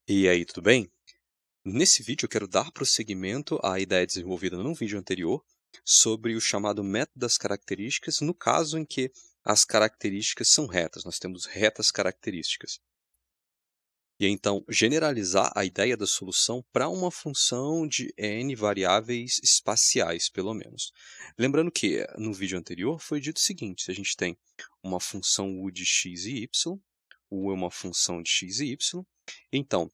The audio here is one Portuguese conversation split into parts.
E aí, tudo bem? Nesse vídeo eu quero dar prosseguimento à ideia desenvolvida num vídeo anterior sobre o chamado método das características, no caso em que as características são retas, nós temos retas características. E então, generalizar a ideia da solução para uma função de n variáveis espaciais, pelo menos. Lembrando que no vídeo anterior foi dito o seguinte: se a gente tem uma função u de x e y, u é uma função de x e y, então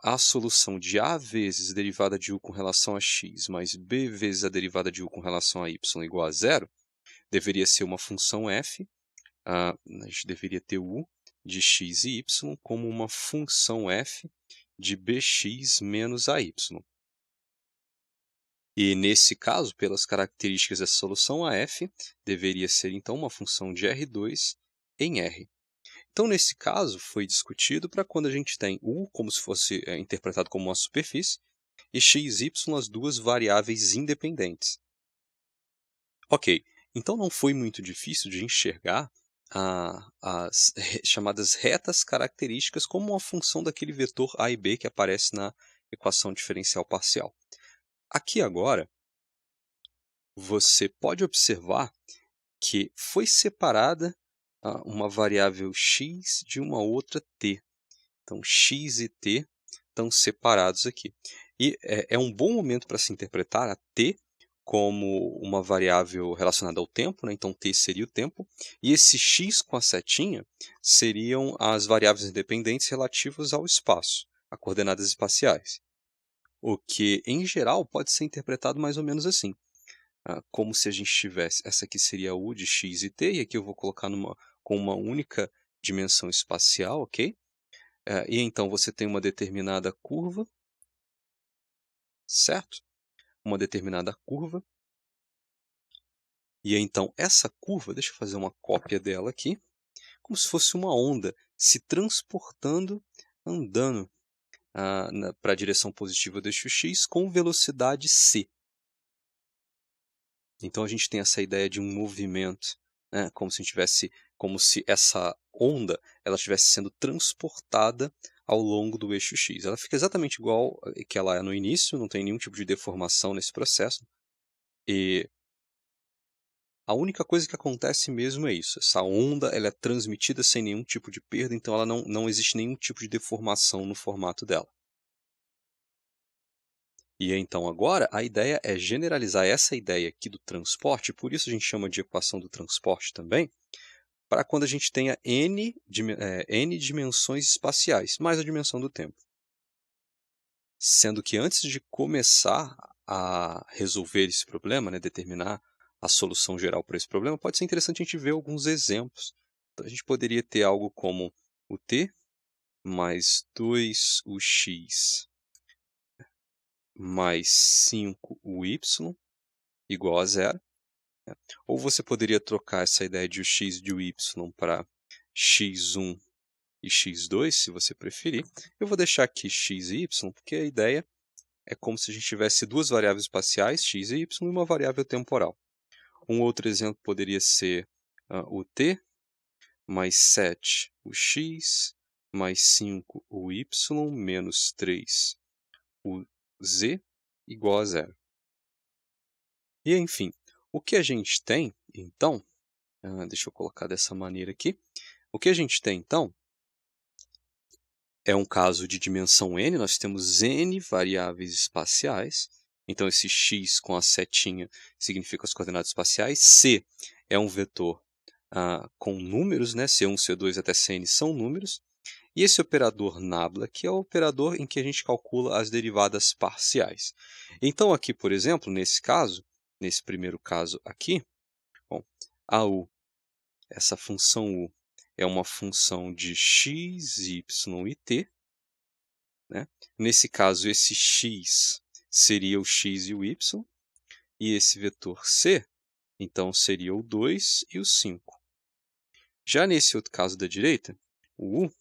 a solução de a vezes a derivada de u com relação a x mais b vezes a derivada de u com relação a y igual a zero deveria ser uma função f. A gente deveria ter u de x e y como uma função f de bx menos ay. E nesse caso, pelas características dessa solução, a f deveria ser então uma função de R2 em R. Então, nesse caso, foi discutido para quando a gente tem u como se fosse interpretado como uma superfície e x e y as duas variáveis independentes. Ok, então não foi muito difícil de enxergar as chamadas retas características como uma função daquele vetor a e b que aparece na equação diferencial parcial. Aqui agora, você pode observar que foi separada uma variável x de uma outra t. Então, x e t estão separados aqui. E é um bom momento para se interpretar a t como uma variável relacionada ao tempo, né? Então t seria o tempo, e esse x com a setinha seriam as variáveis independentes relativas ao espaço, a coordenadas espaciais. O que, em geral, pode ser interpretado mais ou menos assim, como se a gente tivesse, essa aqui seria u de x e t, e aqui eu vou colocar com uma única dimensão espacial, ok? E então você tem uma determinada curva, certo? Uma determinada curva. E então essa curva, deixa eu fazer uma cópia dela aqui, como se fosse uma onda se transportando, andando para a direção positiva do eixo x com velocidade c. Então a gente tem essa ideia de um movimento, né? Como se essa onda ela estivesse sendo transportada ao longo do eixo x. Ela fica exatamente igual que ela é no início, não tem nenhum tipo de deformação nesse processo. E a única coisa que acontece mesmo é isso. Essa onda ela é transmitida sem nenhum tipo de perda, então ela não existe nenhum tipo de deformação no formato dela. E então agora a ideia é generalizar essa ideia aqui do transporte, por isso a gente chama de equação do transporte também, para quando a gente tenha n dimensões espaciais, mais a dimensão do tempo. Sendo que antes de começar a resolver esse problema, né, determinar a solução geral para esse problema, pode ser interessante a gente ver alguns exemplos. Então, a gente poderia ter algo como o t mais 2ux mais 5y igual a zero. Né? Ou você poderia trocar essa ideia de x e de y para x1 e x2, se você preferir. Eu vou deixar aqui x e y, porque a ideia é como se a gente tivesse duas variáveis espaciais, x e y, e uma variável temporal. Um outro exemplo poderia ser o t mais 7 o x mais 5 o y menos 3 o z igual a zero. E, enfim, o que a gente tem, então, deixa eu colocar dessa maneira aqui, o que a gente tem, então, é um caso de dimensão n, nós temos n variáveis espaciais, então esse x com a setinha significa as coordenadas espaciais, c é um vetor com números, né? C1, C2 até Cn são números, e esse operador nabla, que é o operador em que a gente calcula as derivadas parciais. Então aqui, por exemplo, nesse caso, nesse primeiro caso aqui, bom, a u, essa função u, é uma função de x, y e t. Né? Nesse caso, esse x seria o x e o y, e esse vetor c, então, seria o 2 e o 5. Já nesse outro caso da direita, o u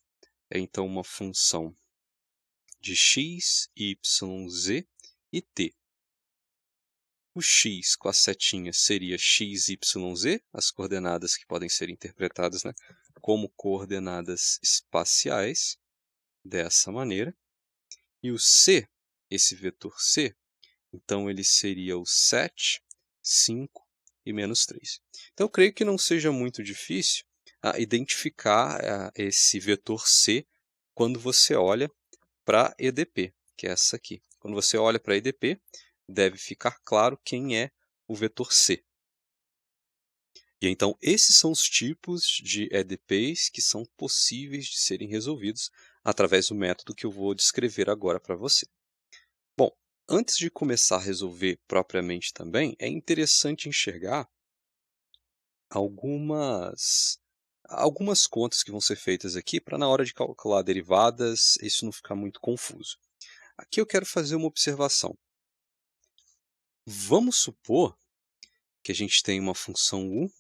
é então uma função de x, y, z e t. O x com a setinha seria x, y, z, as coordenadas que podem ser interpretadas, né, como coordenadas espaciais, dessa maneira. E o C, esse vetor C, então ele seria o 7, 5 e menos 3. Então eu creio que não seja muito difícil identificar esse vetor C quando você olha para EDP, que é essa aqui. Quando você olha para EDP, deve ficar claro quem é o vetor C. E então esses são os tipos de EDPs que são possíveis de serem resolvidos através do método que eu vou descrever agora para você. Bom, antes de começar a resolver propriamente também, é interessante enxergar algumas contas que vão ser feitas aqui para na hora de calcular derivadas isso não ficar muito confuso. Aqui eu quero fazer uma observação. Vamos supor que a gente tem uma função u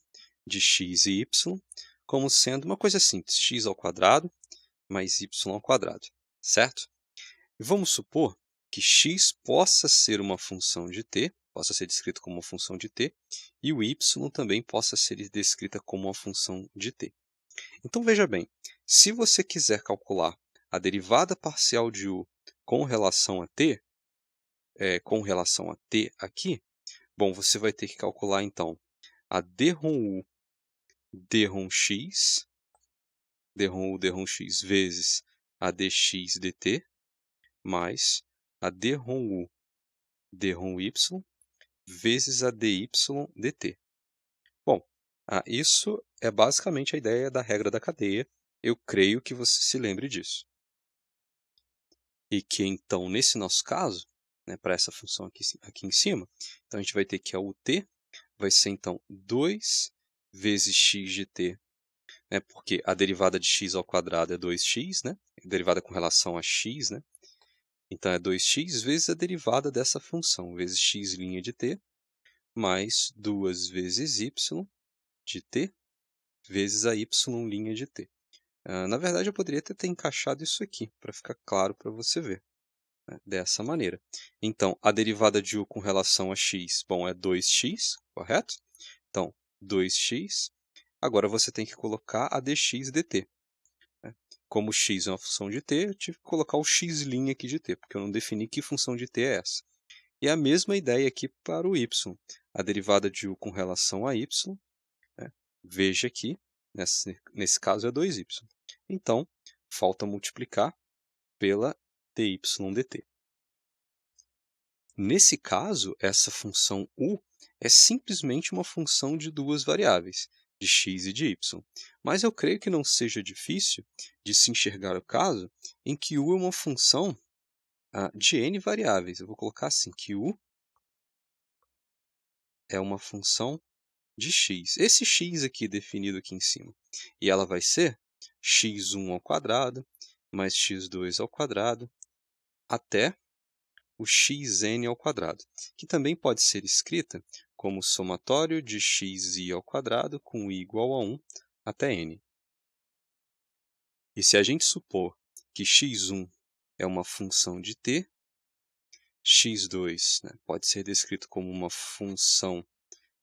de x e y como sendo uma coisa simples, x ao quadrado mais y ao quadrado, certo? E vamos supor que x possa ser uma função de t, possa ser descrito como uma função de t, e o y também possa ser descrita como uma função de t. Então veja bem, se você quiser calcular a derivada parcial de u com relação a t, aqui, bom, você vai ter que calcular então a d ρ u d x, d ρ u d x vezes a dx dt, mais a d ρ u d y vezes a dy dt. Bom, isso é basicamente a ideia da regra da cadeia. Eu creio que você se lembre disso. E que então, nesse nosso caso, né, para essa função aqui em cima, então a gente vai ter que a ut vai ser então 2 vezes x de t, né, porque a derivada de x ao quadrado é 2x, né, derivada com relação a x, né, então é 2x vezes a derivada dessa função, vezes x' de t, mais 2 vezes y de t, vezes a y' de t. Na verdade, eu poderia ter encaixado isso aqui, para ficar claro para você ver, né, dessa maneira. Então, a derivada de u com relação a x, bom, é 2x, correto? Então, 2x. Agora você tem que colocar a dx dt. Né? Como x é uma função de t, eu tive que colocar o x' aqui de t, porque eu não defini que função de t é essa. E a mesma ideia aqui para o y. A derivada de u com relação a y, né? Veja aqui, nesse caso é 2y. Então, falta multiplicar pela dy dt. Nesse caso, essa função u é simplesmente uma função de duas variáveis, de x e de y. Mas eu creio que não seja difícil de se enxergar o caso em que u é uma função de n variáveis. Eu vou colocar assim, que u é uma função de x. Esse x aqui definido aqui em cima. E ela vai ser x1 ao quadrado mais x2 ao quadrado até o xn ao quadrado, que também pode ser escrita como somatório de xi ao quadrado com i igual a 1 até n. E se a gente supor que x1 é uma função de t, x2, né, pode ser descrito como uma função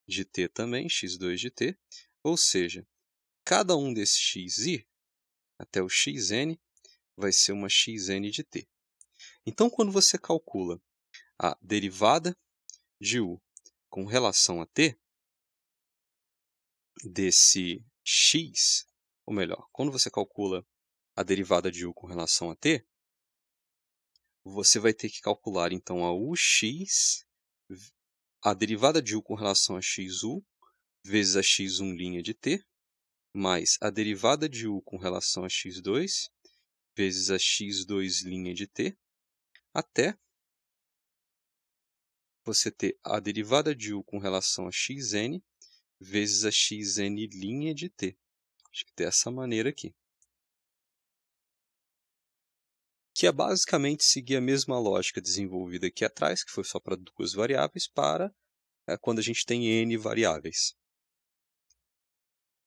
de t também, x2 de t, ou seja, cada um desses xi até o xn vai ser uma xn de t. Então, quando você calcula a derivada de u com relação a t desse x, ou melhor, quando você calcula a derivada de u com relação a t, você vai ter que calcular então a ux, a derivada de u com relação a xu, vezes a x1' de t, mais a derivada de u com relação a x2, vezes a x2' de t, até você ter a derivada de u com relação a xn, vezes a xn' de t. Acho que dessa maneira aqui. Que é basicamente seguir a mesma lógica desenvolvida aqui atrás, que foi só para duas variáveis, para quando a gente tem n variáveis.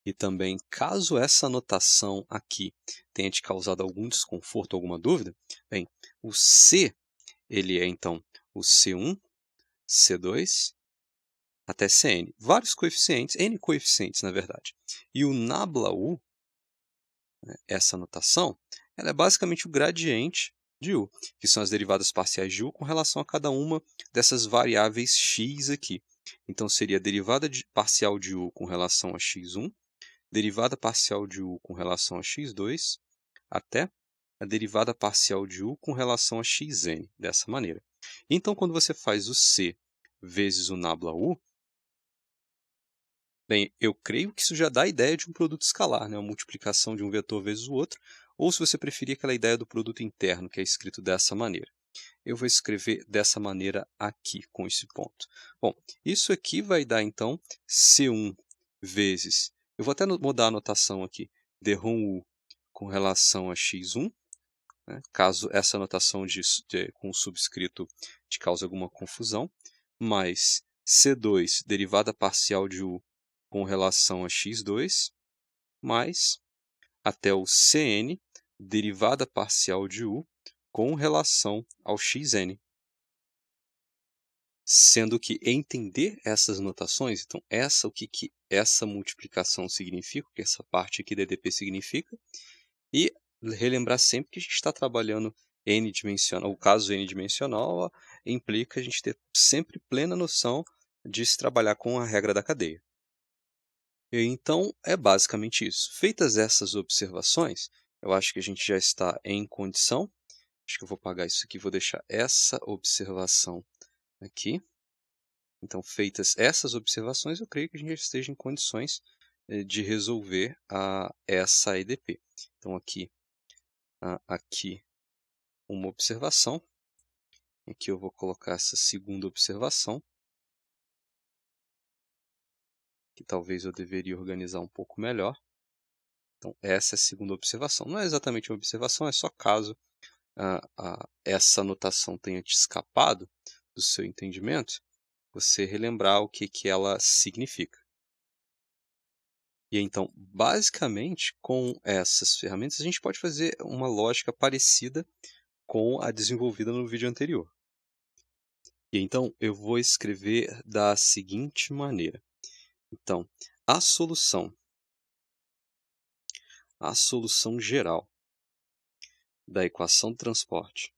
E também, caso essa notação aqui tenha te causado algum desconforto, alguma dúvida, bem, o C, ele é então o C1, C2, até Cn. Vários coeficientes, n coeficientes na verdade. E o nabla U, né, essa notação, ela é basicamente o gradiente de u, que são as derivadas parciais de u com relação a cada uma dessas variáveis x aqui. Então, seria a derivada parcial de u com relação a x1, derivada parcial de u com relação a x2, até a derivada parcial de u com relação a xn, dessa maneira. Então, quando você faz o c vezes o nabla u, bem, eu creio que isso já dá a ideia de um produto escalar, né? Uma multiplicação de um vetor vezes o outro, ou se você preferir aquela ideia do produto interno, que é escrito dessa maneira. Eu vou escrever dessa maneira aqui, com esse ponto. Bom, isso aqui vai dar, então, C1 vezes... Eu vou até mudar a notação aqui. D-ROM U com relação a x1, né? Caso essa notação com o subscrito te cause alguma confusão, mais C2, derivada parcial de U com relação a x2, mais até o Cn, derivada parcial de U, com relação ao xn. Sendo que entender essas notações, então o que essa multiplicação significa, o que essa parte aqui da EDP significa, e relembrar sempre que a gente está trabalhando n-dimensional, o caso n-dimensional implica a gente ter sempre plena noção de se trabalhar com a regra da cadeia. Então, é basicamente isso. Feitas essas observações, eu acho que a gente já está em condição. Acho que eu vou apagar isso aqui, vou deixar essa observação aqui. Então, feitas essas observações, eu creio que a gente já esteja em condições de resolver essa EDP. Então, aqui uma observação. Aqui eu vou colocar essa segunda observação, que talvez eu deveria organizar um pouco melhor. Então, essa é a segunda observação. Não é exatamente uma observação, é só caso essa anotação tenha te escapado do seu entendimento, você relembrar o que ela significa. E então, basicamente, com essas ferramentas, a gente pode fazer uma lógica parecida com a desenvolvida no vídeo anterior. E então, eu vou escrever da seguinte maneira. Então, a solução geral da equação do transporte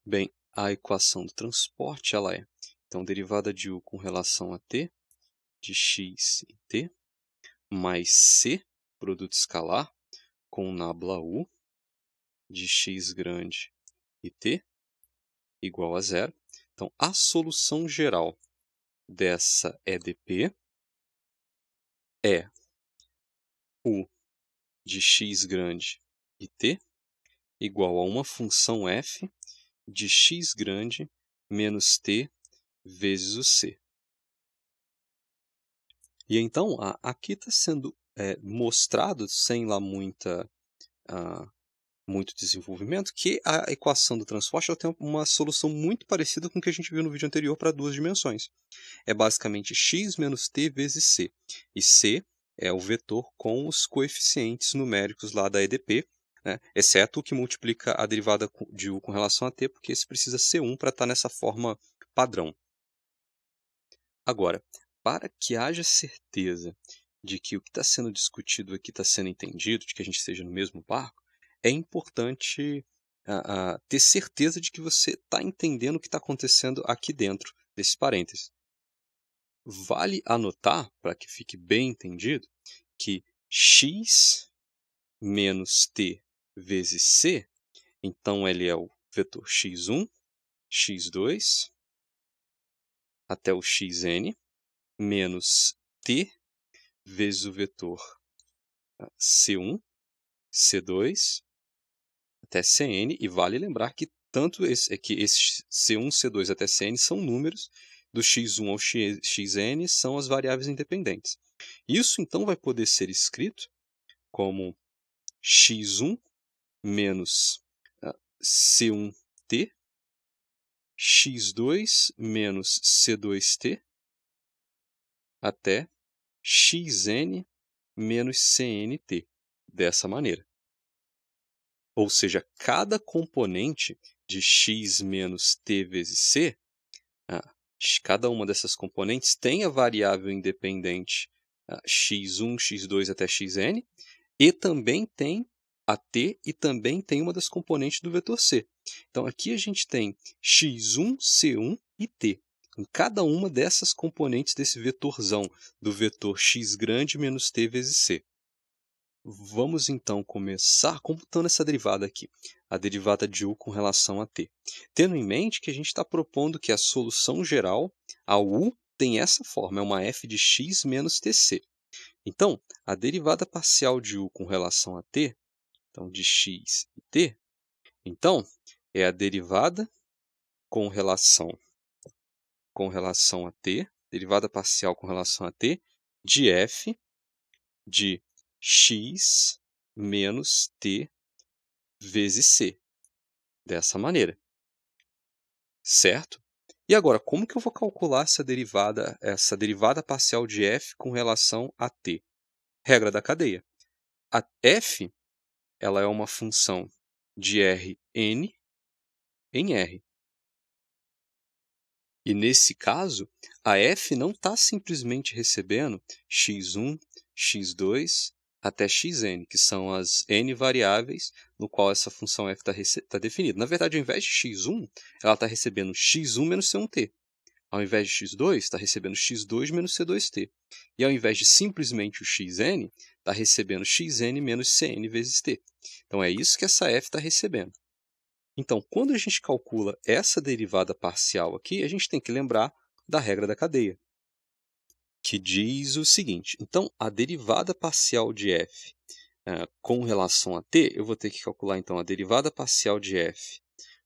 bem, a equação do transporte ela é, então, derivada de u com relação a t, de x em t, mais c, produto escalar, com nabla u, de x grande e t, igual a zero. Então, a solução geral dessa EDP é u de x grande e t igual a uma função f de x grande menos t vezes o c. E então, aqui está sendo mostrado, sem lá muito desenvolvimento, que a equação do transporte ela tem uma solução muito parecida com o que a gente viu no vídeo anterior para duas dimensões. É basicamente x menos t vezes c. E c é o vetor com os coeficientes numéricos lá da EDP, né? Exceto o que multiplica a derivada de u com relação a t, porque esse precisa ser 1 para estar nessa forma padrão. Agora, para que haja certeza de que o que está sendo discutido aqui está sendo entendido, de que a gente esteja no mesmo barco, é importante ter certeza de que você está entendendo o que está acontecendo aqui dentro desses parênteses. Vale anotar, para que fique bem entendido, que x menos t vezes c, então ele é o vetor x1, x2, até o xn, menos t vezes o vetor C1, C2, até Cn, e vale lembrar que tanto esses C1, C2 até Cn são números, do x1 ao xn são as variáveis independentes. Isso então vai poder ser escrito como x1 menos C1t, x2 menos C2t, até xn menos cnt, dessa maneira. Ou seja, cada componente de x menos t vezes c, cada uma dessas componentes tem a variável independente x1, x2 até xn, e também tem a t e também tem uma das componentes do vetor c. Então, aqui a gente tem x1, c1 e t, em cada uma dessas componentes desse vetorzão, do vetor x grande menos t vezes c. Vamos então começar computando essa derivada aqui, a derivada de u com relação a t. Tendo em mente que a gente está propondo que a solução geral, a u, tem essa forma, é uma f de x menos tc. Então, a derivada parcial de u com relação a t, então de x e t, então, é a derivada com relação a t, derivada parcial com relação a t, de f de x menos t vezes c, dessa maneira, certo? E agora, como que eu vou calcular essa derivada parcial de f com relação a t? Regra da cadeia. A f, ela é uma função de Rn em R. E nesse caso, a f não está simplesmente recebendo x1, x2 até xn, que são as n variáveis no qual essa função f está definida. Na verdade, ao invés de x1, ela está recebendo x1 menos c1t. Ao invés de x2, está recebendo x2 menos c2t. E ao invés de simplesmente o xn, está recebendo xn menos cn vezes t. Então, é isso que essa f está recebendo. Então, quando a gente calcula essa derivada parcial aqui, a gente tem que lembrar da regra da cadeia, que diz o seguinte. Então, a derivada parcial de f com relação a t, eu vou ter que calcular então a derivada parcial de f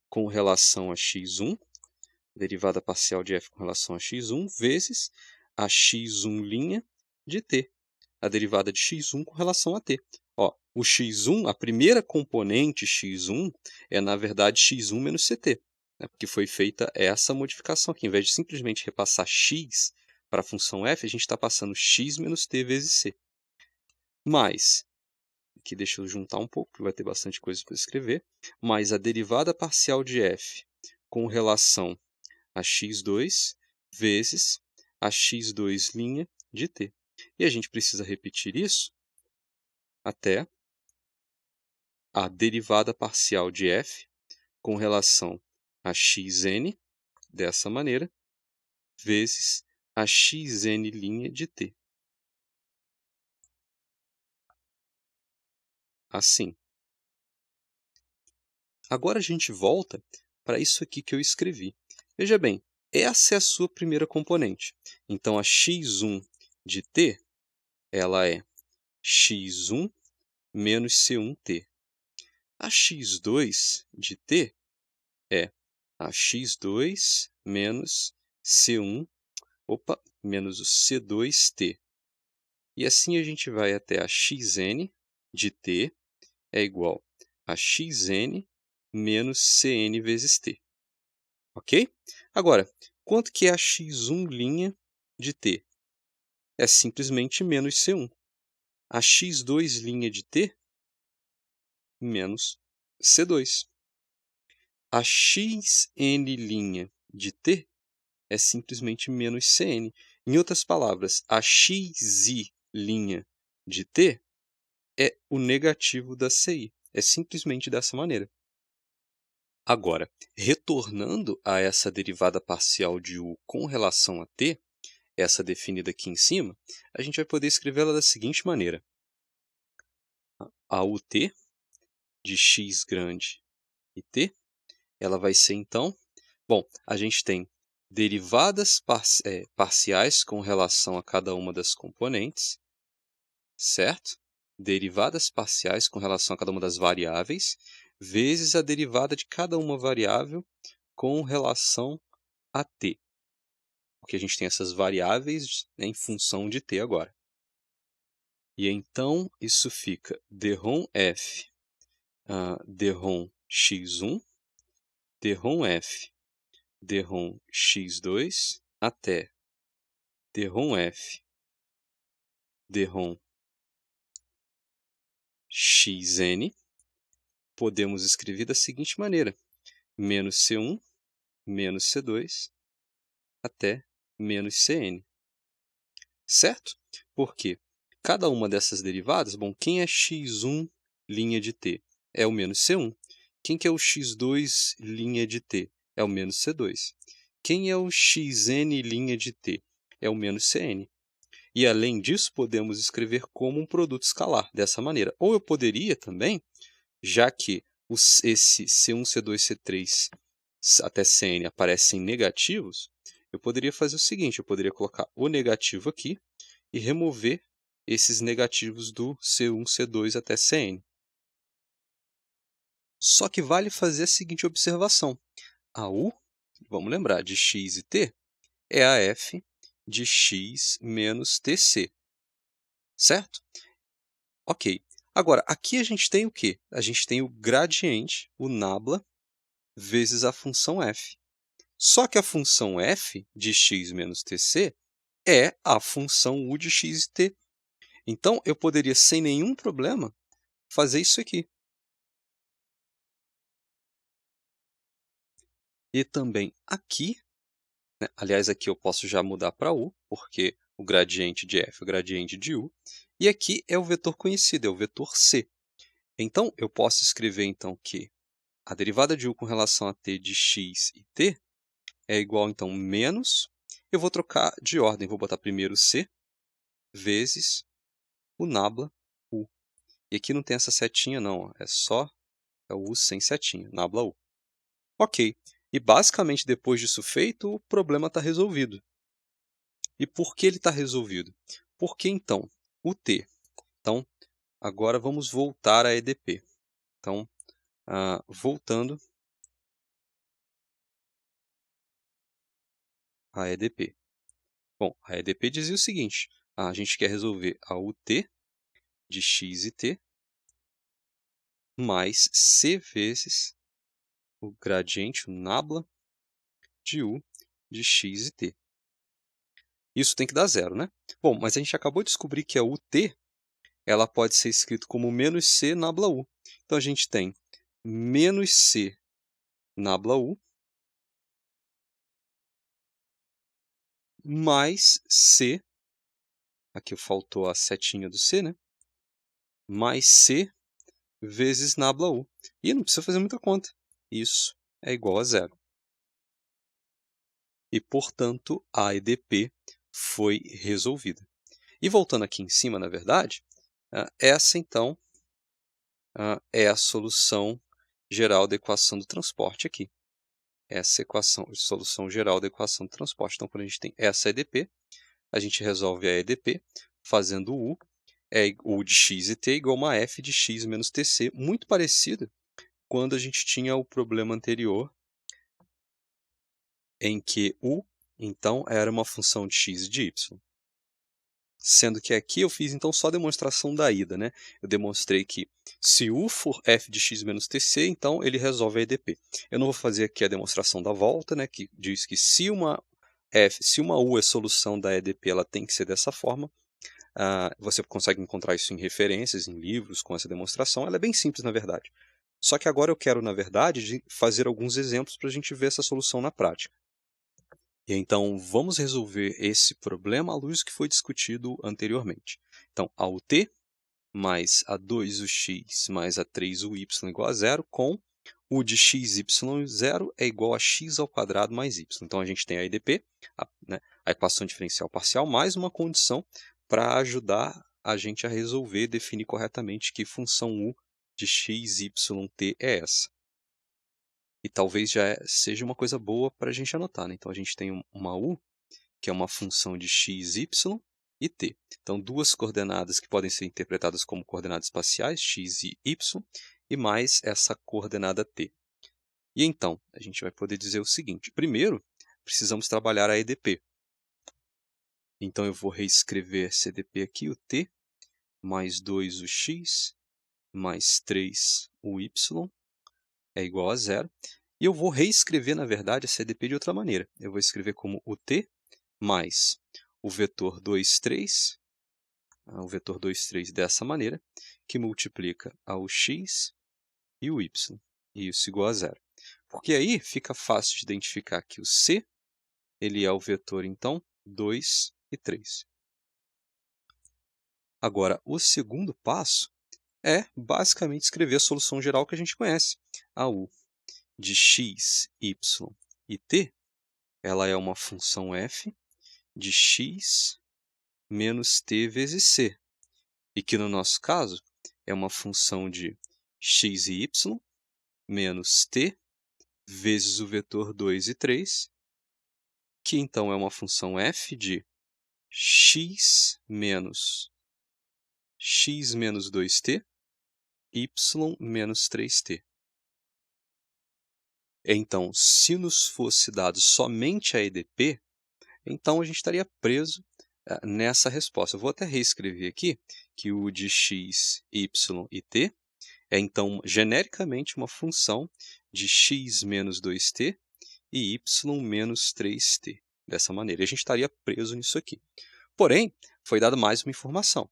com relação a x1, derivada parcial de f com relação a x1, vezes a x1' de t, a derivada de x1 com relação a t. Ó, o x1, a primeira componente x1, é na verdade x1 menos ct, né? Porque foi feita essa modificação aqui. Em vez de simplesmente repassar x para a função f, a gente está passando x menos t vezes c. Mas, aqui deixa eu juntar um pouco, porque vai ter bastante coisa para escrever, mais a derivada parcial de f com relação a x2 vezes a x2' de t. E a gente precisa repetir isso até a derivada parcial de f com relação a xn, dessa maneira, vezes a xn' de t. Assim. Agora a gente volta para isso aqui que eu escrevi. Veja bem, essa é a sua primeira componente. Então, a x1 de t, ela é x1 menos c1t. A x2 de t é a x2 menos menos o c2t. E assim a gente vai até a xn de t é igual a xn menos cn vezes t. Ok? Agora, quanto que é a x1' de t? É simplesmente menos c1. A x2' de t, menos c2. A xn' de t é simplesmente menos cn. Em outras palavras, a xi' de t é o negativo da ci. É simplesmente dessa maneira. Agora, retornando a essa derivada parcial de u com relação a t, essa definida aqui em cima, a gente vai poder escrevê-la da seguinte maneira. A ut de x grande e t, ela vai ser então, bom, a gente tem derivadas parciais com relação a cada uma das componentes, certo? Derivadas parciais com relação a cada uma das variáveis, vezes a derivada de cada uma variável com relação a t. Porque a gente tem essas variáveis, né, em função de t agora. E então, isso fica dρm f dρm x1, dρm f dρm x2 até dρm f dρm xn, podemos escrever da seguinte maneira: menos c1 menos c2 até menos Cn. Certo? Porque cada uma dessas derivadas, bom, quem é x1 linha de t? É o menos C1. Quem que é o x2 linha de t? É o menos C2. Quem é o xn linha de t? É o menos Cn. E, além disso, podemos escrever como um produto escalar, dessa maneira. Ou eu poderia também, já que esse C1, C2, C3 até Cn aparecem negativos, eu poderia fazer o seguinte, eu poderia colocar o negativo aqui e remover esses negativos do C1, C2 até Cn. Só que vale fazer a seguinte observação. A U, vamos lembrar, de x e t, é a f de x menos tc. Certo? Ok. Agora, aqui a gente tem o quê? A gente tem o gradiente, o nabla, vezes a função f. Só que a função f de x menos tc é a função u de x e t. Então, eu poderia, sem nenhum problema, fazer isso aqui. E também aqui, né? Aliás, aqui eu posso já mudar para u, porque o gradiente de f é o gradiente de u. E aqui é o vetor conhecido, é o vetor c. Então, eu posso escrever então que a derivada de u com relação a t de x e t é igual, então, menos, eu vou trocar de ordem, vou botar primeiro c, vezes o nabla u. E aqui não tem essa setinha não, é só o u sem setinha, nabla u. Ok, e basicamente depois disso feito, o problema está resolvido. E por que ele está resolvido? Porque, então, o t. Então, agora vamos voltar a EDP. Então, voltando a EDP. Bom, a EDP dizia o seguinte, a gente quer resolver a UT de x e t mais c vezes o gradiente, o nabla, de u de x e t. Isso tem que dar zero, né? Bom, mas a gente acabou de descobrir que a UT ela pode ser escrita como menos c nabla u. Então, a gente tem menos c nabla u mais c, aqui faltou a setinha do c, né? Mais c vezes nabla u. E não precisa fazer muita conta. Isso é igual a zero. E, portanto, a EDP foi resolvida. E voltando aqui em cima, na verdade, essa, então, é a solução geral da equação do transporte aqui. Essa equação, solução geral da equação do transporte. Então, quando a gente tem essa EDP, a gente resolve a EDP fazendo U, U de x e t igual a uma f de x menos tc, muito parecida quando a gente tinha o problema anterior, em que U, então, era uma função de x e de y. Sendo que aqui eu fiz, então, só a demonstração da ida, né? Eu demonstrei que se U for f de x menos tc, então ele resolve a EDP. Eu não vou fazer aqui a demonstração da volta, né? Que diz que se uma U é solução da EDP, ela tem que ser dessa forma. Você consegue encontrar isso em referências, em livros, com essa demonstração. Ela é bem simples, na verdade. Só que agora eu quero, na verdade, fazer alguns exemplos para a gente ver essa solução na prática. E então, vamos resolver esse problema à luz do que foi discutido anteriormente. Então, a UT mais a 2ux mais a 3uy igual a zero, com u de x, y, 0 é igual a x ao quadrado mais y. Então, a gente tem a EDP, a equação diferencial parcial, mais uma condição para ajudar a gente a resolver, definir corretamente que função u de x, y, t é essa. E talvez já seja uma coisa boa para a gente anotar, né? Então, a gente tem uma u, que é uma função de x, y e t. Então, duas coordenadas que podem ser interpretadas como coordenadas espaciais, x e y, e mais essa coordenada t. E então, a gente vai poder dizer o seguinte. Primeiro, precisamos trabalhar a EDP. Então, eu vou reescrever esse EDP aqui, o t, mais 2ux, mais 3uy, é igual a zero. E eu vou reescrever, na verdade, essa EDP de outra maneira. Eu vou escrever como o t mais o vetor 2, 3, o vetor 2, 3 dessa maneira, que multiplica o x e o y, e isso igual a zero. Porque aí fica fácil de identificar que o c ele é o vetor, então, 2 e 3. Agora, o segundo passo é basicamente escrever a solução geral que a gente conhece. A u de x, y e t, ela é uma função f de x menos t vezes c, e que no nosso caso é uma função de x e y menos t vezes o vetor 2 e 3, que então é uma função f de x menos 2t, y menos 3t. Então, se nos fosse dado somente a EDP, então a gente estaria preso nessa resposta. Eu vou até reescrever aqui que o de x, y e t é, então, genericamente uma função de x menos 2t e y menos 3t. Dessa maneira, a gente estaria preso nisso aqui. Porém, foi dada mais uma informação,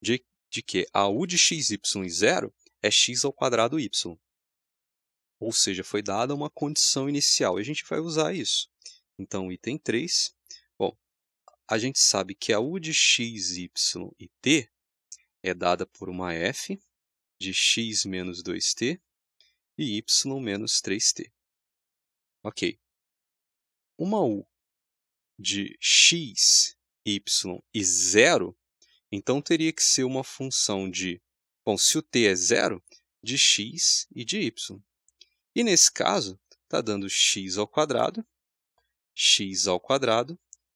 de que a u de x, y e 0 é x ao quadrado y. Ou seja, foi dada uma condição inicial, e a gente vai usar isso. Então, item 3, bom, a gente sabe que a u de x, y e t é dada por uma f de x menos 2t e y menos 3t. Ok. Uma u de x, y e 0, então teria que ser uma função de, bom, se o t é 0, de x e de y. E nesse caso, está dando x ao quadrado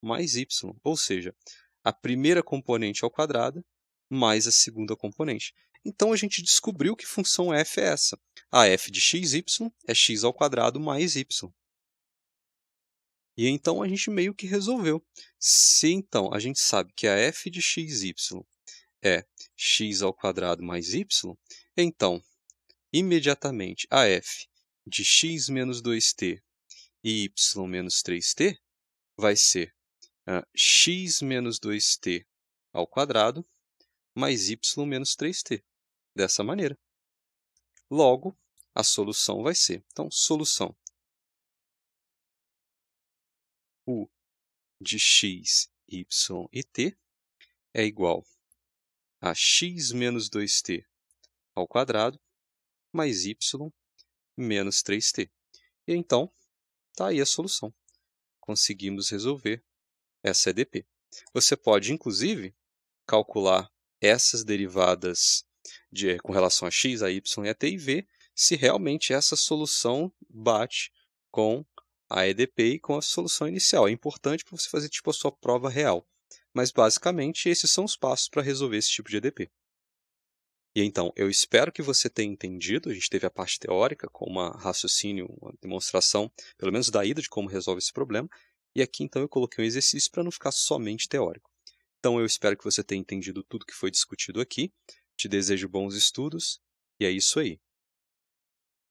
mais y, ou seja, a primeira componente ao quadrado mais a segunda componente. Então, a gente descobriu que função f é essa. A f de x, y é x ao quadrado mais y. E então, a gente meio que resolveu. Se, então, a gente sabe que a f de x, y é x ao quadrado mais y, então, imediatamente, a f de x menos 2t e y menos 3t vai ser x menos 2t ao quadrado mais y menos 3t, dessa maneira. Logo, a solução vai ser, então, solução u de x, y e t é igual a x menos 2t ao quadrado mais y menos 3t. E então, está aí a solução. Conseguimos resolver essa EDP. Você pode, inclusive, calcular essas derivadas com relação a x, a y e a t e ver se realmente essa solução bate com a EDP e com a solução inicial. É importante para você fazer tipo a sua prova real. Mas, basicamente, esses são os passos para resolver esse tipo de EDP. E então, eu espero que você tenha entendido. A gente teve a parte teórica com uma raciocínio, uma demonstração, pelo menos da ida de como resolve esse problema. E aqui, então, eu coloquei um exercício para não ficar somente teórico. Então, eu espero que você tenha entendido tudo que foi discutido aqui. Te desejo bons estudos e é isso aí.